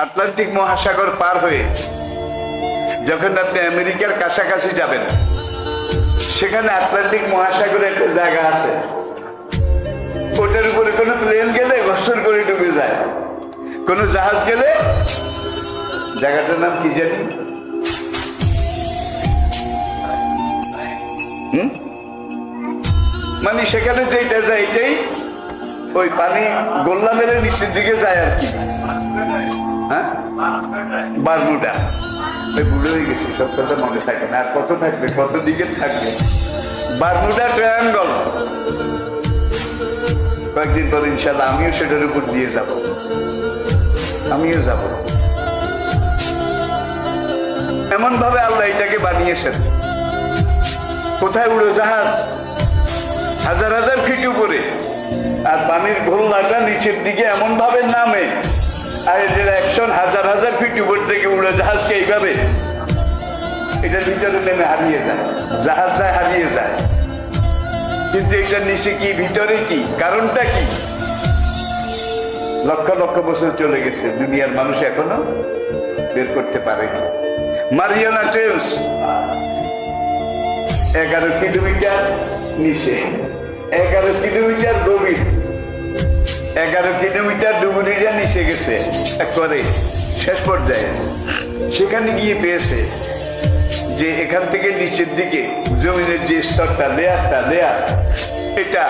Atlantic মহাসাগর পার হয়ে যখন আপনি আমেরিকার কাছাকাছি যাবেন, সেখানে আটলান্টিক মহাসাগরে একটা জায়গা আছে, ওটার উপরে কোনো প্লেন গেলে ঘর্ষণ করে ডুবে যায়, কোনো জাহাজ গেলে, জায়গাটার নাম কি জানি, মানে সেখানে যেটা যায় এটাই ওই পানি গোল্লা মেরে নিচের দিকে যায় আর কি। হ্যাঁ, বারমুডা। ওই বুড়ো হয়ে গেছে, সব কথা মনে থাকে না। আর কত থাকবে, কত দিকে থাকবে? Bermuda triangle. কয়েকদিন পর ইনশাল্লাহ আমিও সেটার উপর দিয়ে যাব, আমিও যাব। এমন ভাবে আল্লাহ এটাকে বানিয়েছেন। কোথায় উড়োজাহাজ? হাজার হাজার ফিট উপরে, আর পানির গোল্লাটা নিচের দিকে এমন ভাবে নামে, আর এটার অ্যাকশন হাজার হাজার ফিট উপর থেকে উড়োজাহাজকে এইভাবে এটার ভিতরে নেমে হারিয়ে যায়, জাহাজ যায় হারিয়ে যায়। কিন্তু এটার নিচে কি, ভিতরে কি, কারণটা কি? লক্ষ লক্ষ বছর চলে গেছে, দুনিয়ার মানুষ এখনো বের করতে পারেনি। মারিয়ানা ট্রেঞ্চ 11 কিলোমিটার নিচে, 11 কিলোমিটার গভীর, 11 কিলোমিটার ডুবুরিরা নিচে গেছে একবারে শেষ পর্যায়ে। সেখানে গিয়ে পেয়েছে যে এখান থেকে নিচের দিকে জমিনের যে স্তরটা, লেয়ার, এটা